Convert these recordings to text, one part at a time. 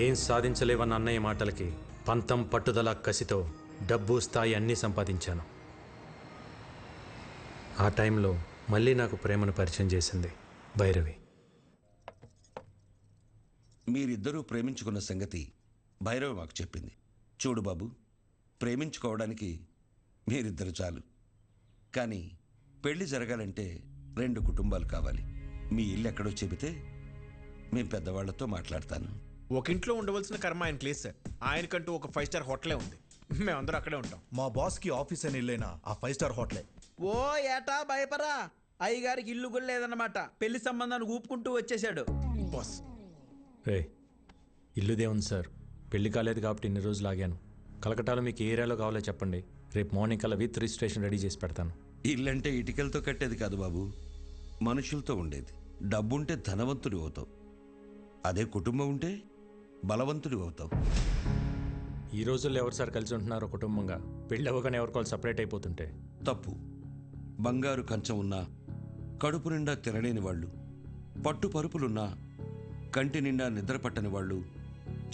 ఏం సాధించలేవన్న అన్నయ్య మాటలకి పంతం పట్టుదల కసితో డబ్బు స్థాయి అన్నీ సంపాదించాను. ఆ టైంలో మళ్ళీ నాకు ప్రేమను పరిచయం చేసింది భైరవి. మీరిద్దరూ ప్రేమించుకున్న సంగతి భైరవి మాకు చెప్పింది. చూడు బాబు, ప్రేమించుకోవడానికి మీరిద్దరు చాలు, కానీ పెళ్లి జరగాలంటే 2 కుటుంబాలు కావాలి. మీ ఇల్లు ఎక్కడో చెబితే మేము పెద్దవాళ్లతో మాట్లాడతాను. ఒక ఇంట్లో ఉండవలసిన కర్మ ఆయనకి లేదు సార్. ఆయనకంటూ ఒక 5 స్టార్ హోటలే ఉంది. మేమందరూ అక్కడే ఉంటాం. మా బాస్కి ఆఫీస్ అని ఇల్లైనా ఆ 5 స్టార్ హోటలే. ఓ ఏటా భయపరా, అయ్యగారికి ఇల్లు కూడా లేదన్నమాట. పెళ్లి సంబంధాన్ని ఊపుకుంటూ వచ్చేసాడు. బాస్ రే, ఇల్లుదే ఉంది సార్. పెళ్లి కాలేదు కాబట్టి ఇన్ని రోజులు ఆగాను. కలకటాలో మీకు ఏ ఏరియాలో కావాలో చెప్పండి. రేపు మార్నింగ్ కల్లా విత్ రిజిస్ట్రేషన్ రెడీ చేసి పెడతాను. ఇల్లంటే ఇటుకలతో కట్టేది కాదు బాబు, మనుషులతో ఉండేది. డబ్బుంటే ధనవంతుడి అవుతావు, అదే కుటుంబం ఉంటే బలవంతుడి అవుతావు. ఈ రోజుల్లో ఎవరు సార్ కలిసి ఉంటున్నారో కుటుంబంగా? పెళ్ళి అవ్వగానే ఎవరికోవాలి సపరేట్ అయిపోతుంటే తప్పు. బంగారు కంచం ఉన్నా కడుపు నిండా తినలేని వాళ్ళు, పట్టు పరుపులున్నా కంటి నిండా నిద్ర పట్టని వాళ్ళు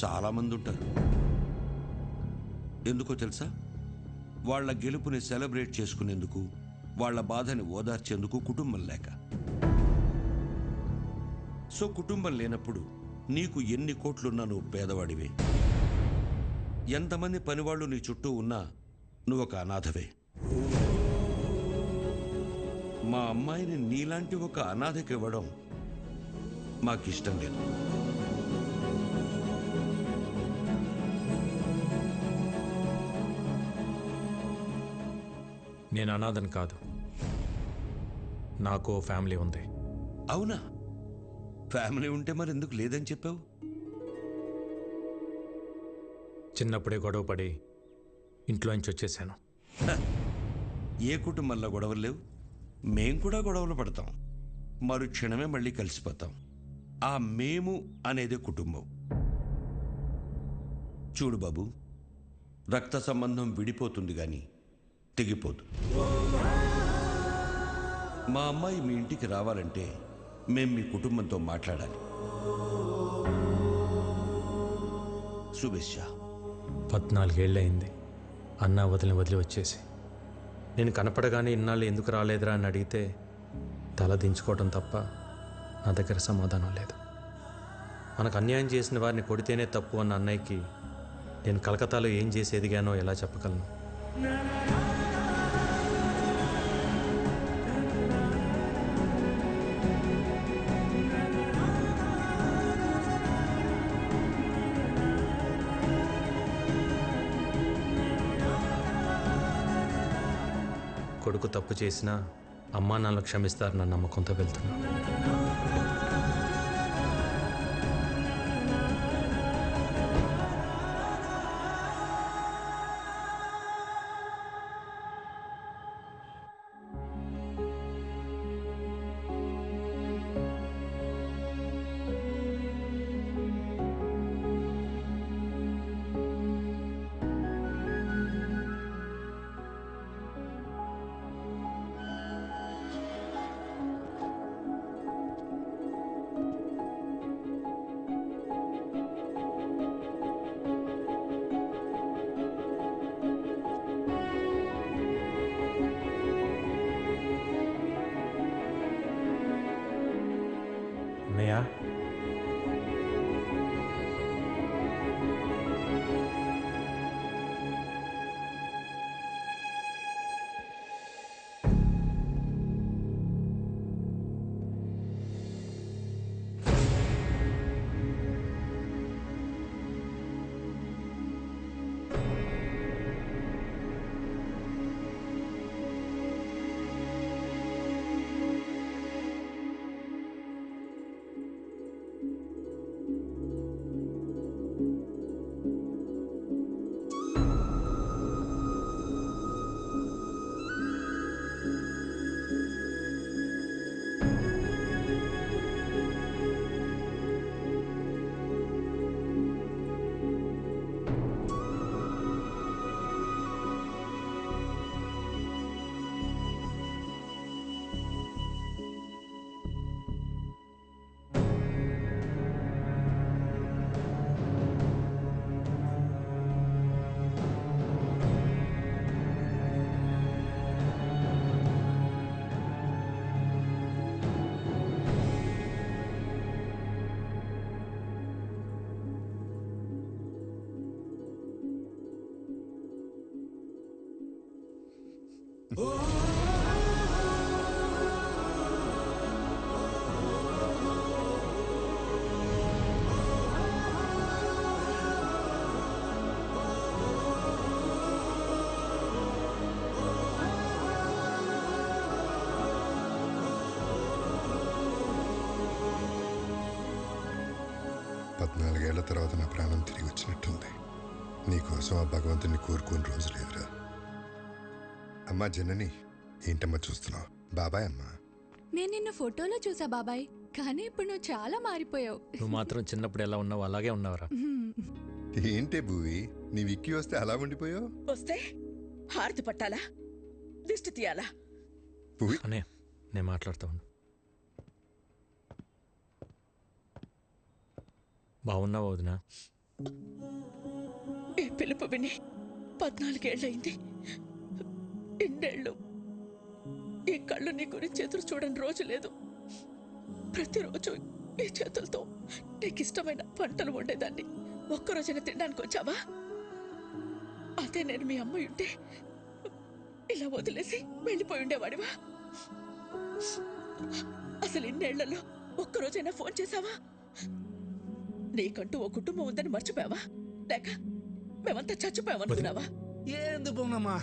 చాలామంది ఉంటారు. ఎందుకో తెలుసా? వాళ్ళ గెలుపుని సెలబ్రేట్ చేసుకునేందుకు, వాళ్ళ బాధని ఓదార్చేందుకు కుటుంబం లేక. సో కుటుంబం లేనప్పుడు నీకు ఎన్ని కోట్లున్నా నువ్వు పేదవాడివే. ఎంతమంది పనివాళ్ళు నీ చుట్టూ ఉన్నా నువ్వు ఒక అనాథవే. మా అమ్మాయిని నీలాంటి ఒక అనాథకి ఇవ్వడం మాకిష్టం లేదు. నేను అనాథని కాదు, నాకు ఫ్యామిలీ ఉంది. అవునా? ఫ్యామిలీ ఉంటే మరి ఎందుకు లేదని చెప్పావు? చిన్నప్పుడే గొడవ పడి ఇంట్లోంచి వచ్చేసాను. ఏ కుటుంబంలో గొడవలు లేవు? మేం కూడా గొడవలు పడతాం, మరు క్షణమే మళ్ళీ కలిసిపోతాం. ఆ మేము అనేదే కుటుంబం. చూడు బాబు, రక్త సంబంధం విడిపోతుంది కానీ తెగిపోదు. మా అమ్మాయి మీ ఇంటికి రావాలంటే మేం మీ కుటుంబంతో మాట్లాడాలి. శుభేచ్ఛ. 14 ఏళ్ళయింది అన్న వదిలి వచ్చేసి. నేను కనపడగానే ఇన్నాళ్ళు ఎందుకు రాలేదురా అని అడిగితే తల దించుకోవటం తప్ప నా దగ్గర సమాధానం లేదు. మనకు అన్యాయం చేసిన వారిని కొడితేనే తప్పు అన్న అన్నయ్యకి నేను కలకత్తాలో ఏం చేసి ఎదిగానో ఎలా చెప్పగలను? కొడుకు తప్పు చేసినా అమ్మా నాన్నలు క్షమిస్తారన్న నమ్మకంతో వెళ్తున్నా. అన్నయ్య, 14 ఏళ్ల తర్వాత నా ప్రాణం తిరిగి వచ్చినట్టుంది. నీకోసం ఆ భగవంతుని కోరుకోని రోజు లేదురా. అమ్మా జనని, ఏంటమ్మా చూస్తున్నావు? బాబాయ్ అమ్మా. నేను నిన్ను ఫోటోలో చూసా బాబాయ్, కానీ ఇప్పుడు నువ్వు చాలా మారిపోయావు. నువ్వు మాత్రం చిన్నప్పుడు ఎలా ఉన్నావు అలాగే ఉన్నావురా. ఏంటే భూవి, నీ విక్కీ వస్తే అలా ఉండిపోయావు? వస్తే హారతి పట్టాలా, దిష్టి తీయాలా? భూవి అనే నేను మాట్లాడుతూ ఉండు. బాగున్నావు వదినా? ఈ పిలుపు విని 14 ఏళ్ళయింది. ఇన్నేళ్ళు ఈ కళ్ళు నీ గురించి ఎదురు చూడని రోజు లేదు. ప్రతిరోజు ఈ చేతులతో నీకు ఇష్టమైన వంటలు వండేదాన్ని. ఒక్కరోజైనా తినడానికి వచ్చావా? అదే నేను మీ అమ్మ ఉంటే ఇలా వదిలేసి వెళ్ళిపోయి ఉండేవాడివా? అసలు ఇన్నేళ్లలో ఒక్కరోజైనా ఫోన్ చేశావా? నీకంటూ ఓ కుటుంబం ఉందని మర్చిపోయావా? లేక మేమంతా చచ్చిపోయామనుకున్నావా? ఏంది బొమ్మమ్మా,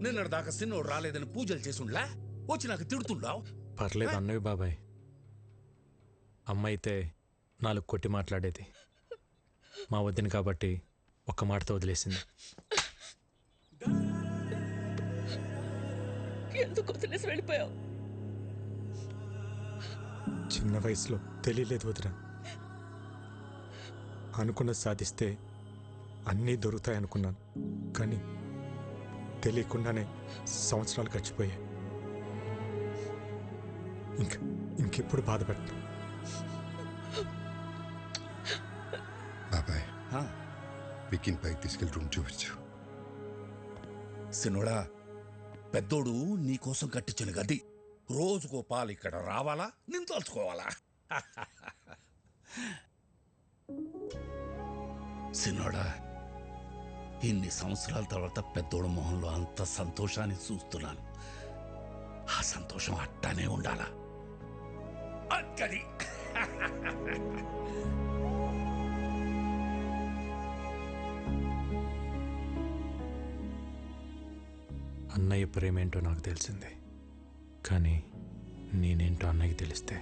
నిన్నటి దాకా సిన్నోడు రాలేదని పూజలు చేసుండ్లా వచ్చి నాకు తిడుతుండావు. పర్లేదు అన్నవి బాబాయ్. అమ్మ అయితే 4 కొట్టి మాట్లాడేది. మా వదిన కాబట్టి ఒక్క మాటతో వదిలేసింది. ఎందుకు వదిలేసి వెళ్ళిపోయావు? చిన్న వయసులో తెలియలేదు వదిన. అనుకున్నది సాధిస్తే అన్నీ దొరుకుతాయి అనుకున్నాను, కానీ తెలియకుండానే సంవత్సరాలు గడిచిపోయాయి. ఇంకెప్పుడు బాధపడతాను. బాబాయ్, విక్కీని పైకి తీసుకెళ్ళి రూమ్ చూపించు. సిన్నోడా, పెద్దోడు నీకోసం కట్టించిన గది రోజుకో పాలు ఇక్కడ రావాలా, నేను తలుచుకోవాలా? సిన్నోడా, ఇన్ని సంవత్సరాల తర్వాత పెద్దోడు మొహంలో అంత సంతోషాన్ని చూస్తున్నాను. ఆ సంతోషం అట్టానే ఉండాలా. అక్కడి అన్నయ్య ప్రేమేంటో నాకు తెలిసింది, కానీ నేనేంటో అన్నయ్యకి తెలిస్తే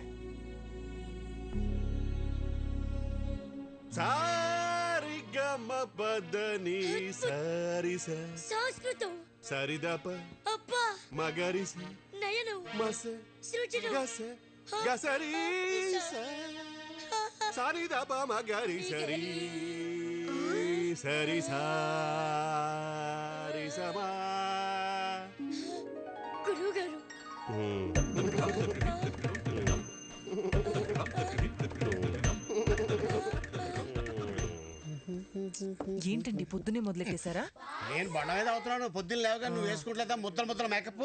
సంస్కృతం సరిదప అబ్బా మగరిస నయనం మస సృజనం గస గసరి సరిదప మగరి సరి సరి సారి సమా. గురువు గారు ఏంటండి పొద్దునే మొదలెట్టేశారా? నేను బండ మీద అవుతున్నాను. పొద్దున్న లేవగా నువ్వు వేసుకుంటలేదా ముద్దల మేకప్?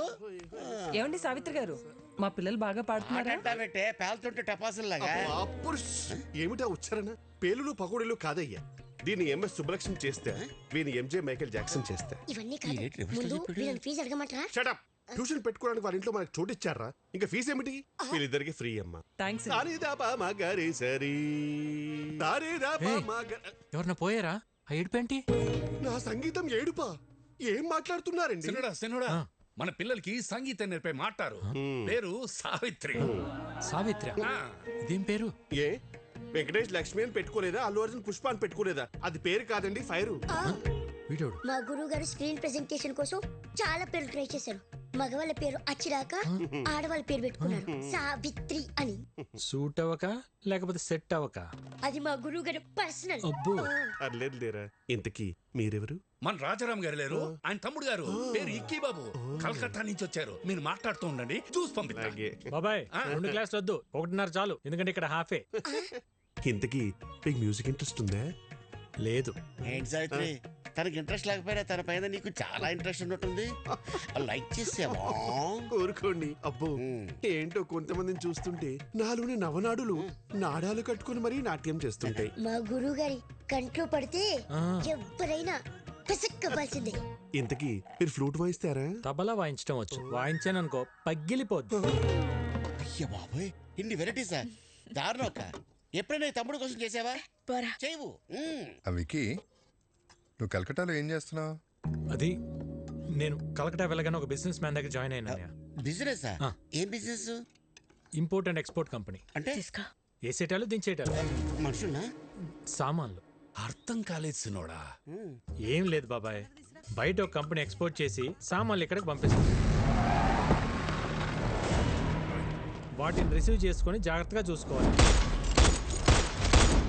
ఏమండి సావిత్రి గారు, మా పిల్లలు బాగా పాడుతున్నారా? పెట్టే పేలుతుంటే టపాసుల్లాగా. అప్పుడు ఏమిటా ఉచ్చారణ? పేలులు పకోడీలు కాదయ్యా. దీన్ని ఎంఎస్ సుబ్బలక్ష్మి చేస్తే, వీని ఎంజే మైకేల్ జాక్సన్ చేస్తే. ఇవన్నీ కాదు, ముందు వీళ్ళని ఫీజు అడగమంటారా? షటప్. ట్యూషన్ పెట్టుకోవడానికి వాళ్ళ ఇంట్లో మనకు చోటు ఇచ్చారా? ఇంకా ఫీజు ఏమిటి? వీళ్ళిద్దరికి ఫ్రీ అమ్మా. థ్యాంక్స్. ఎవరన్నా పోయారా? ఆ ఏడుపేంటి? నా సంగీతం ఏడుపా? ఏం మాట్లాడుతున్నారండి? సిన్నోడా, మన పిల్లలకి సంగీతం నేర్పే మాటారు. పేరు సావిత్రి. సావిత్రి? ఇదేం పేరు? ఏ వెంకటేష్ లక్ష్మి అని పెట్టుకోలేదా? అల్లు అర్జున్ పుష్ప అని పెట్టుకోలేదా? అది పేరు కాదండి, ఫైరు. వీడోడు మా గురువు గారు స్క్రీన్ ప్రెజెంటేషన్ కోసం చాలా పేర్లు ట్రై చేశారు. మగవాళ్ళ పేరు అచ్చిరాక, ఆడవాళ్ళ పేరు పెట్టుకున్నారు సావిత్రి అని. సూట్ అవ్వక లేకపోతే సెట్ అవ్వక? అది మా గురువు గారు పర్సనల్. అర్లేదు లేరా. ఇంతకీ మీరెవరు? మన రాజారాం గారు లేరు, ఆయన తమ్ముడు గారు. పేరు ఇక్కీ బాబు. కలకత్తా నుంచి వచ్చారు. మీరు మాట్లాడుతూ ఉండండి, చూసి పంపిస్తా. బాబాయ్ 2 గ్లాసులు వద్దు, 1.5 చాలు, ఎందుకంటే ఇక్కడ హాఫే. ఇంతకీ మీకు మ్యూజిక్ ఇంట్రెస్ట్ ఉందా? లేదు. ఏంటి సావిత్రి, తనకి ఇంట్రెస్ట్ లేకపోయినా తన పైన నీకు చాలా ఇంట్రెస్ట్ ఉన్నట్టుంది. లైక్ చేసావా? కోరుకోండి. అబ్బో ఏంటో కొంతమందిని చూస్తుంటే నాలోని నవనాడులు నాడాలు కట్టుకుని మరీ నాట్యం చేస్తుంటాయి. మా గురువు గారి కంట్లో పడితే ఎవరైనా పిసక్కవలసిందే. ఇంతకీ మీరు ఫ్లూట్ వాయిస్తారా? తబలా వాయించడం వచ్చు. వాయించాననుకో పగిలిపోద్దు. అయ్య బాబోయ్, ఇన్ని వెరైటీసా? దారుణం. ఎప్పుడైనా తమ్ముడు కోసం చేసావా? చేయవు. విక్కీ, నువ్వు కలకటాలో ఏం చేస్తున్నావు? అది నేను కలకటా వెళ్ళగానే ఒక బిజినెస్ మ్యాన్ దగ్గర జాయిన్ అయినా. బిజినెస్? ఏం business? Import and export company. అంటే వేసేటాలు దించేటాలు మనుషుల్నా? సామాన్లు. అర్థం కాలేదు సినోడా. ఏం లేదు బాబాయ్, బయట ఒక కంపెనీ ఎక్స్పోర్ట్ చేసి సామాన్లు ఇక్కడికి పంపిస్తుంది. వాటిని రిసీవ్ చేసుకొని జాగ్రత్తగా చూసుకోవాలి.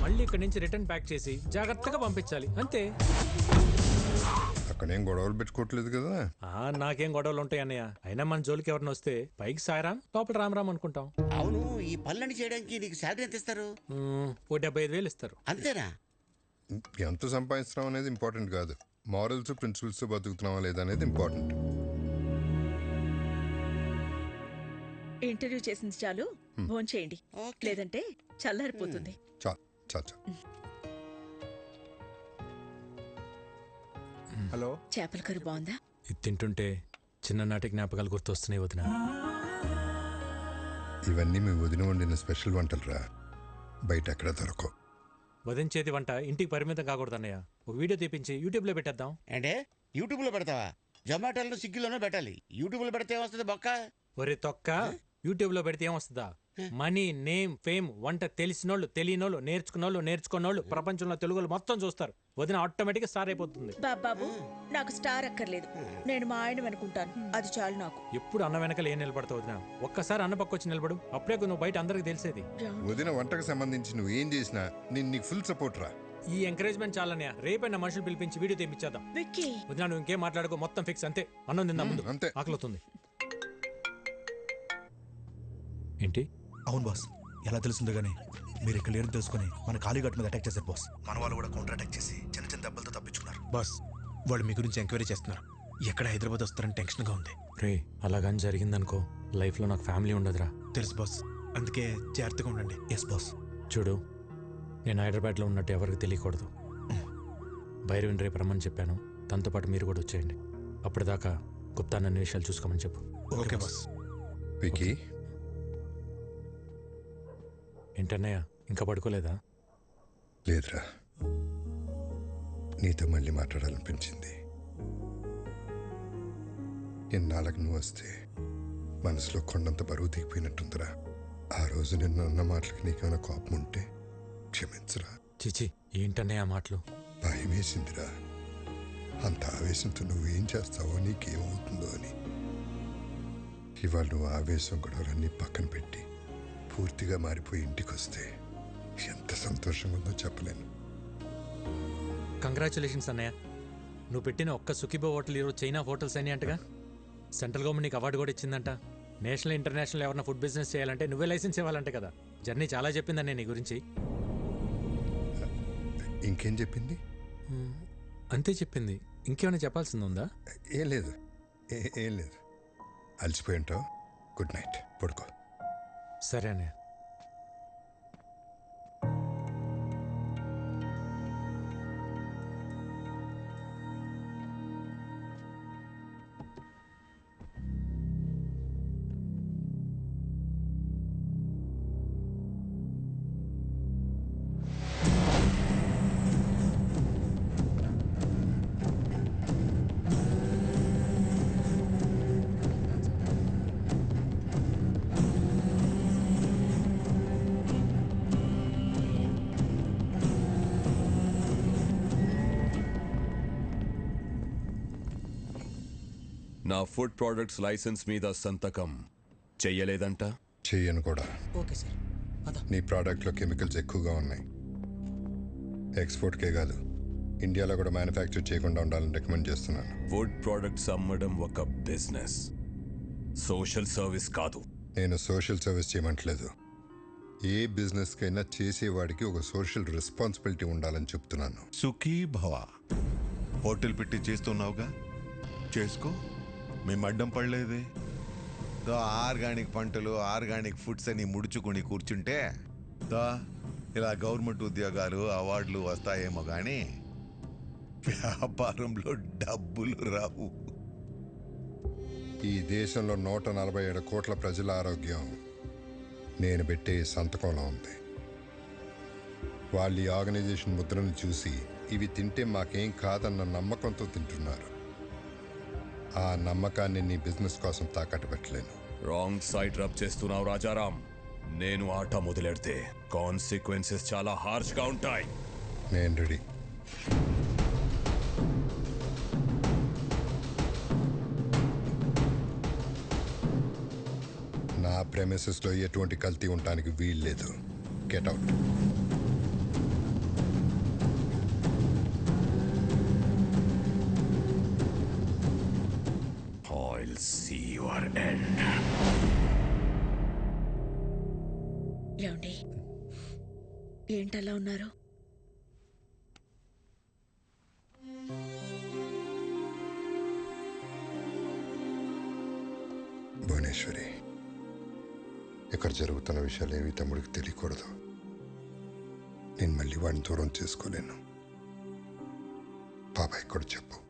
మళ్ళీ ఇక్కడి నుంచి రిటర్న్ ప్యాక్ చేసి జాగ్రత్తగా పంపించాలి, అంతే. అక్కడేం గొడవలు పెట్టుకోవట్లేదు కదా. నాకేం గొడవలు ఉంటాయి అన్నయ్య. అయినా మన జోలికి ఎవరిని వస్తే పైకి సాయరాం, లోపల రామ్ అనుకుంటాం. అవును, ఈ పనులన్నీ చేయడానికి నీకు శాలరీ ఎంత ఇస్తారు? ఓ 75,000 ఇస్తారు. అంతేనా? ఎంత సంపాదిస్తున్నాం అనేది ఇంపార్టెంట్ కాదు, మారల్స్ ప్రిన్సిపల్స్ బతుకుతున్నావా లేదా అనేది ఇంపార్టెంట్. ఇంటర్వ్యూ చేసింది చాలు, భోంచేయండి, లేదంటే చల్లారిపోతుంది. హలో, చేపల కర్రీ బాగుందా? ఇది తింటుంటే చిన్ననాటి జ్ఞాపకాలు గుర్తొస్తున్నాయి వదిన. ఇవన్నీ మీ వదిన వండిన స్పెషల్ వంటలు రా, బయట ఎక్కడ దొరకవు. వదిన వంట ఇంటికి పరిమితం కాకూడదు అన్నయ్య. ఒక వీడియో తీపించి యూట్యూబ్లో పెట్టేద్దాం. అంటే యూట్యూబ్లో పెడతావా? జొమాటోలో స్విగ్గీలోనే పెట్టాలి. యూట్యూబ్లో పెడితే ఏమొస్తుంది బొక్క? ఒరే తొక్క, యూట్యూబ్లో పెడితే ఏమొస్తుందా? మనీ, నేమ్, ఫేమ్, వంట తెలిసినోళ్ళు, తెలియనోళ్ళు, నేర్చుకున్నోళ్ళు ప్రపంచంలో తెలుగులు మొత్తం చూస్తారు. వదిన ఆటోమేటిక్గా స్టార్ అయిపోతుంది. బాబు, నాకు స్టార్ అక్కర్లేదు, నేను మా ఆయన అనుకుంటాను, అది చాలు నాకు. ఎప్పుడు అన్న వెనకాల ఏం నిలబడతావు వదిన? ఒక్కసారి అన్న పక్క వచ్చి నిలబడు, అప్పుడే నువ్వు బయట అందరికి తెలిసేది. వదిన వంటకు సంబంధించి నువ్వు ఏం చేసినా నేను నీకు ఫుల్ సపోర్ట్ రా. ఈ ఎంకరేజ్మెంట్ చాలనే. రేపైనా మనుషులు పిలిపించి వీడియో తెప్పించేద్దాం. వదిన నువ్వు ఇంకేం మాట్లాడుకో, మొత్తం ఫిక్స్, అంతే. అన్నం తిందాం ముందు, అంతే. ఆకలితుంది. ఏంటి? అవును బాస్, ఎలా తెలుస్తుందో గానీ మీరు ఇక్కడ లేరు తెలుసుకుని మన కాళీఘాట్ మీద అటాక్ చేశారు బాస్. మన వాళ్ళు కూడా కౌంటర్ అటాక్ చేసి చిన్న చిన్న దెబ్బలతో తప్పించుకున్నారు. బాస్ వాళ్ళు మీ గురించి ఎంక్వైరీ చేస్తున్నారు. ఎక్కడ హైదరాబాద్ వస్తారని టెన్షన్గా ఉంది. రే, అలాగని జరిగిందనుకో, లైఫ్లో నాకు ఫ్యామిలీ ఉండదురా. తెలుసు బాస్, అందుకే జాగ్రత్తగా ఉండండి. Yes boss. చూడు, నేను హైదరాబాద్లో ఉన్నట్టు ఎవరికి తెలియకూడదు. భైరవిని రేపు రమ్మని చెప్పాను, తనతో పాటు మీరు కూడా వచ్చేయండి. అప్పటిదాకా గుప్తా నన్ను విషయాలు చూసుకోమని చెప్పు. Okay boss. వికీ, ఏంటన్నయ్య, ఇంకా పడుకోలేదా? లేదురా, నీతో మళ్ళీ మాట్లాడాలనిపించింది. ఎన్నాళ్ళకు నువ్వు వస్తే మనసులో కొండంత బరువు దిగిపోయినట్టుందిరా. ఆ రోజు నిన్న అన్న మాటలకి నీకేమైనా కోపం ఉంటే క్షమించరా. చిచి, ఏంటన్నయ్య ఆ మాటలు? భయం వేసిందిరా, అంత ఆవేశంతో నువ్వేం చేస్తావో, నీకేమవుతుందో అని. ఇవాళ నువ్వు ఆవేశం గొడవలన్నీ పక్కన పెట్టి పూర్తిగా మారిపోయి ఇంటికి వస్తే ఎంత సంతోషంగా ఉందో చెప్పలేను. కంగ్రాచులేషన్స్ అన్నయ్య. నువ్వు పెట్టిన ఒక్క సుఖీబో హోటల్ ఈరోజు చైనా హోటల్స్ అని అంటగా. సెంట్రల్ గవర్నమెంట్ నీకు అవార్డు కూడా ఇచ్చిందంట. నేషనల్ ఇంటర్నేషనల్ ఎవరైనా ఫుడ్ బిజినెస్ చేయాలంటే నువ్వే లైసెన్స్ ఇవ్వాలంటే కదా. జర్నీ చాలా చెప్పిందన్నయ్య నీ గురించి. ఇంకేం చెప్పింది? అంతే చెప్పింది. ఇంకేమైనా చెప్పాల్సింది ఉందా? ఏం లేదు, ఏం లేదు. అలసిపోయి ఉంటావు. గుడ్ నైట్, పడుకో. సరే అన్నయ్య. నా ఫుడ్ ప్రొడక్ట్స్ లైసెన్స్ మీద సంతకం చెయ్యలేదంట? చెయ్యను కూడా. Okay sir. నీ ప్రోడక్ట్లో కెమికల్స్ ఎక్కువగా ఉన్నాయి. ఎక్స్పోర్ట్కే కాదు, ఇండియాలో కూడా మ్యానుఫ్యాక్చర్ చేయకుండా ఉండాలని రికమెండ్ చేస్తున్నాను. ఫుడ్ ప్రొడక్ట్స్ అమ్మడం ఒక బిజినెస్, సోషల్ సర్వీస్ కాదు. నేను సోషల్ సర్వీస్ చేయమంటలేదు. ఏ బిజినెస్కైనా చేసేవాడికి ఒక సోషల్ రెస్పాన్సిబిలిటీ ఉండాలని చెప్తున్నాను. సుఖీ భవ. హోటల్ పెట్టి చేస్తున్నావుగా, చేసుకో. మేము అడ్డం పడలేదే. ఆర్గానిక్ పంటలు, ఆర్గానిక్ ఫుడ్స్ అని ముడుచుకొని కూర్చుంటే ఇలా గవర్నమెంట్ ఉద్యోగాలు, అవార్డులు వస్తాయేమో కానీ వ్యాపారంలో డబ్బులు రావు. ఈ దేశంలో 147 కోట్ల ప్రజల ఆరోగ్యం నేను పెట్టే సంతకంలో ఉంది. వాళ్ళు ఈ ఆర్గనైజేషన్ ముద్రను చూసి ఇవి తింటే మాకేం కాదన్న నమ్మకంతో తింటున్నారు. ఆ నమ్మకాన్ని నీ బిజినెస్ కోసం తాకట్టు పెట్టలేను. రాంగ్ సైడ్ రబ్ చేస్తున్నావు రాజారాం. నేను ఆట మొదలెడితే కాన్సిక్వెన్సెస్ చాలా హార్ష్గా ఉంటాయి. నేను రెడీ. నా ప్రెమిసెస్లో ఎటువంటి కల్తీ ఉండటానికి వీల్లేదు. Get out. I'll see your end. ఏమండి ఏంటలా ఉన్నారు? భువనేశ్వరి, ఇక్కడ జరుగుతున్న విషయాలు ఏవి తమ్ముడికి తెలియకూడదు. నేను మళ్ళీ వాడిని దూరం చేసుకోలేను. బాబాయ్ కూడా చెప్పు.